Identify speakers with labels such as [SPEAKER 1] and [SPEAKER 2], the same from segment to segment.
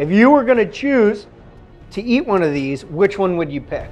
[SPEAKER 1] If you were gonna choose to eat one of these, which one would you pick?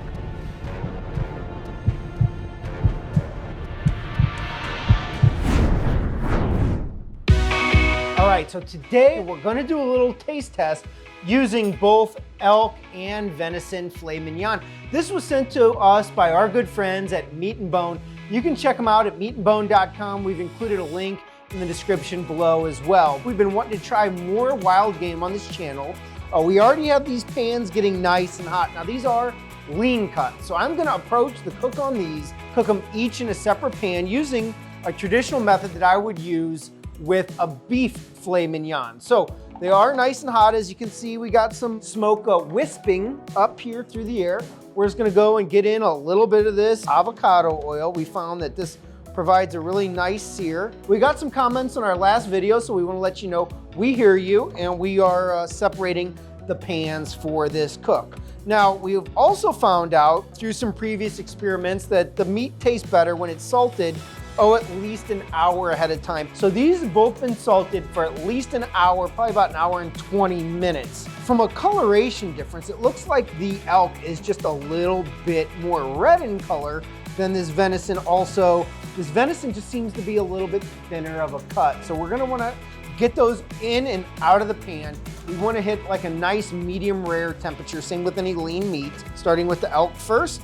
[SPEAKER 1] All right, so today we're gonna do a little taste test using both elk and venison filet mignon. This was sent to us by our good friends at Meat and Bone. You can check them out at meatandbone.com. We've included a link in the description below as well. We've been wanting to try more wild game on this channel. We already have these pans getting nice and hot. Now these are lean cuts, so I'm gonna approach the cook on these, cook them each in a separate pan using a traditional method that I would use with a beef filet mignon. So they are nice and hot. As you can see, we got some smoke wisping up here through the air. We're just gonna go and get in a little bit of this avocado oil. We found that this provides a really nice sear. We got some comments on our last video, so we wanna let you know we hear you, and we are separating the pans for this cook. Now, we've also found out through some previous experiments that the meat tastes better when it's salted at least an hour ahead of time. So these have both been salted for at least an hour, probably about an hour and 20 minutes. From a coloration difference, it looks like the elk is just a little bit more red in color than this venison. Also, this venison just seems to be a little bit thinner of a cut. So we're gonna wanna get those in and out of the pan. We wanna hit like a nice medium rare temperature, same with any lean meat. Starting with the elk first.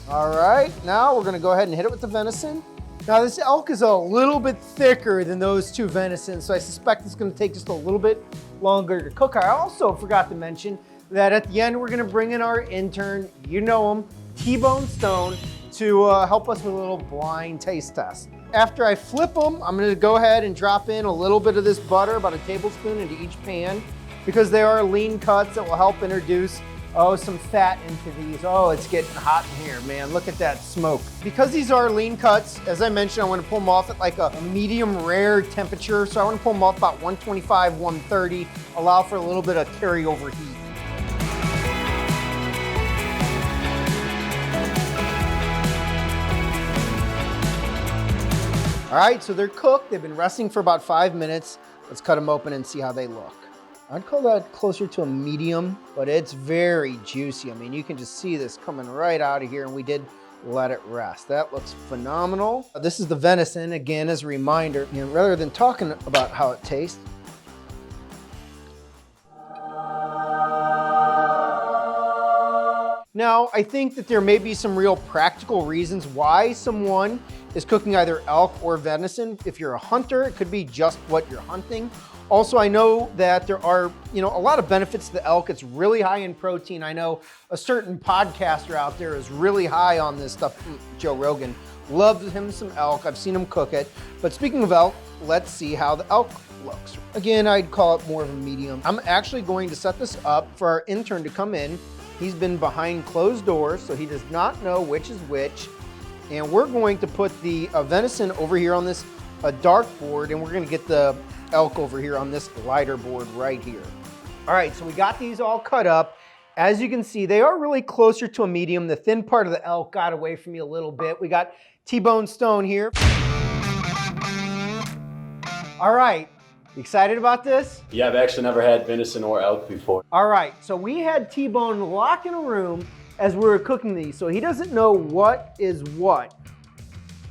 [SPEAKER 1] All right, now we're gonna go ahead and hit it with the venison. Now this elk is a little bit thicker than those two venisons, so I suspect it's gonna take just a little bit longer to cook. I also forgot to mention that at the end, we're gonna bring in our intern, you know him, T-Bone Stone, to help us with a little blind taste test. After I flip them, I'm gonna go ahead and drop in a little bit of this butter, about a tablespoon into each pan, because they are lean cuts that will help introduce some fat into these. Oh, it's getting hot in here, man. Look at that smoke. Because these are lean cuts, as I mentioned, I want to pull them off at like a medium rare temperature. So I want to pull them off about 125, 130, allow for a little bit of carryover heat. All right, so they're cooked. They've been resting for about 5 minutes. Let's cut them open and see how they look. I'd call that closer to a medium, but it's very juicy. I mean, you can just see this coming right out of here, and we did let it rest. That looks phenomenal. This is the venison, again, as a reminder, rather than talking about how it tastes. Now, I think that there may be some real practical reasons why someone is cooking either elk or venison. If you're a hunter, it could be just what you're hunting. Also, I know that there are, a lot of benefits to the elk. It's really high in protein. I know a certain podcaster out there is really high on this stuff. Joe Rogan loves him some elk. I've seen him cook it. But speaking of elk, let's see how the elk looks. Again, I'd call it more of a medium. I'm actually going to set this up for our intern to come in. He's been behind closed doors, so he does not know which is which. And we're going to put the venison over here on this dark board, and we're gonna get the elk over here on this lighter board right here. All right, so we got these all cut up. As you can see, they are really closer to a medium. The thin part of the elk got away from me a little bit. We got T-Bone Stone here. All right, you excited about this?
[SPEAKER 2] Yeah, I've actually never had venison or elk before.
[SPEAKER 1] All right, so we had T-Bone locked in a room as we were cooking these, so he doesn't know what is what.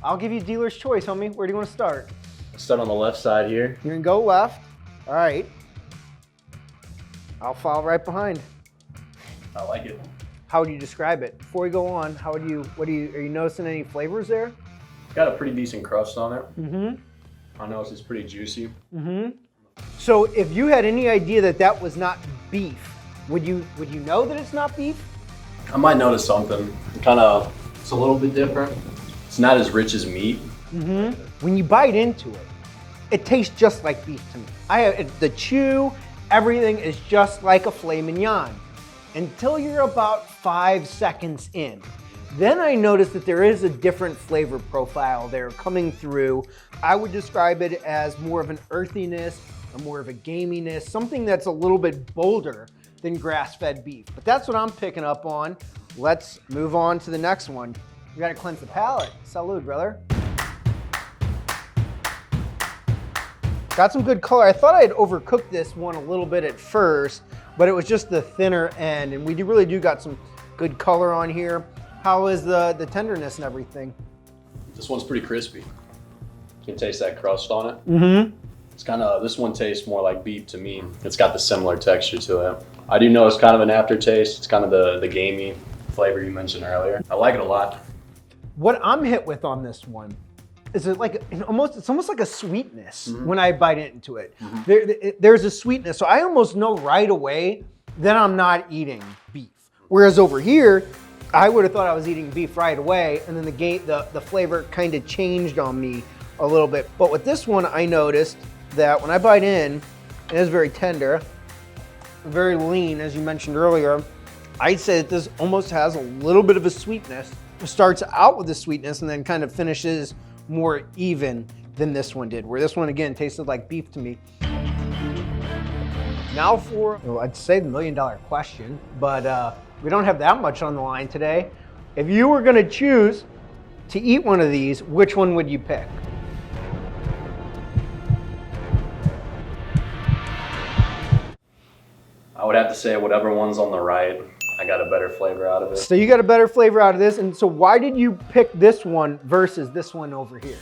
[SPEAKER 1] I'll give you dealer's choice, homie. Where do you want to start?
[SPEAKER 2] I'll start on the left side here.
[SPEAKER 1] You're gonna go left. All right. I'll follow right behind.
[SPEAKER 2] I like it.
[SPEAKER 1] How would you describe it? Before we go on, are you noticing any flavors there?
[SPEAKER 2] It's got a pretty decent crust on it.
[SPEAKER 1] Mm-hmm.
[SPEAKER 2] I know it's pretty juicy.
[SPEAKER 1] Mm-hmm. So if you had any idea that that was not beef, would you know that it's not beef?
[SPEAKER 2] I might notice something. It's a little bit different. It's not as rich as meat.
[SPEAKER 1] Mm-hmm. When you bite into it, it tastes just like beef to me. The chew, everything is just like a filet mignon until you're about 5 seconds in. Then I noticed that there is a different flavor profile there coming through. I would describe it as more of an earthiness, or more of a gaminess, something that's a little bit bolder than grass-fed beef. But that's what I'm picking up on. Let's move on to the next one. We gotta cleanse the palate. Salud, brother. Got some good color. I thought I had overcooked this one a little bit at first, but it was just the thinner end, and we really do got some good color on here. How is the tenderness and everything?
[SPEAKER 2] This one's pretty crispy. You can taste that crust on it.
[SPEAKER 1] Mm-hmm.
[SPEAKER 2] It's kind of, this one tastes more like beef to me. It's got the similar texture to it. I do know it's kind of an aftertaste. It's kind of the gamey flavor you mentioned earlier. I like it a lot.
[SPEAKER 1] What I'm hit with on this one is it's almost like a sweetness when I bite into it. There's a sweetness, so I almost know right away that I'm not eating beef. Whereas over here, I would have thought I was eating beef right away, and then the flavor kind of changed on me a little bit. But with this one, I noticed that when I bite in, it is very tender, very lean, as you mentioned earlier. I'd say that this almost has a little bit of a sweetness. It starts out with a sweetness and then kind of finishes more even than this one did, where this one, again, tasted like beef to me. Now for, well, I'd say the $1 million question, but we don't have that much on the line today. If you were gonna choose to eat one of these, which one would you pick?
[SPEAKER 2] I would have to say whatever one's on the right. I got a better flavor out of it.
[SPEAKER 1] So you got a better flavor out of this, and so why did you pick this one versus this one over here?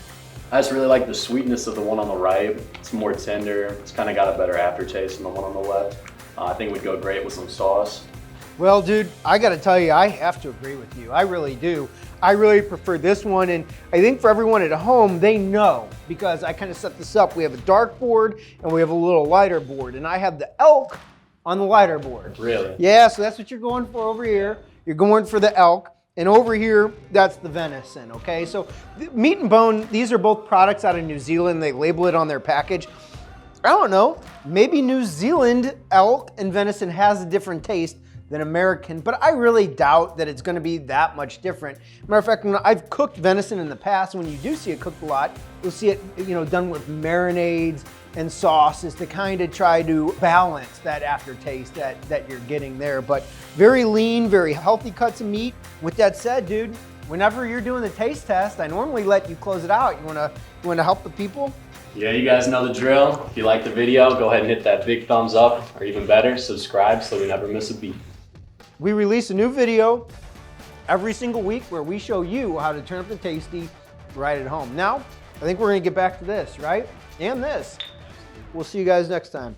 [SPEAKER 2] I just really like the sweetness of the one on the right. It's more tender. It's kind of got a better aftertaste than the one on the left. I think it would go great with some sauce.
[SPEAKER 1] Well, dude, I gotta tell you, I have to agree with you. I really do. I really prefer this one, and I think for everyone at home, they know, because I kind of set this up. We have a dark board and we have a little lighter board, and I have the elk on the lighter board.
[SPEAKER 2] Really?
[SPEAKER 1] Yeah, so that's what you're going for over here. You're going for the elk, and over here, that's the venison, okay? So Meat and Bone, these are both products out of New Zealand. They label it on their package. I don't know, maybe New Zealand elk and venison has a different taste than American, but I really doubt that it's gonna be that much different. Matter of fact, when I've cooked venison in the past, when you do see it cooked a lot, you'll see it done with marinades and sauces to kind of try to balance that aftertaste that you're getting there. But very lean, very healthy cuts of meat. With that said, dude, whenever you're doing the taste test, I normally let you close it out. You wanna help the people?
[SPEAKER 2] Yeah, you guys know the drill. If you like the video, go ahead and hit that big thumbs up, or even better, subscribe so we never miss a beat.
[SPEAKER 1] We release a new video every single week where we show you how to turn up the tasty right at home. Now, I think we're gonna get back to this, right? And this. We'll see you guys next time.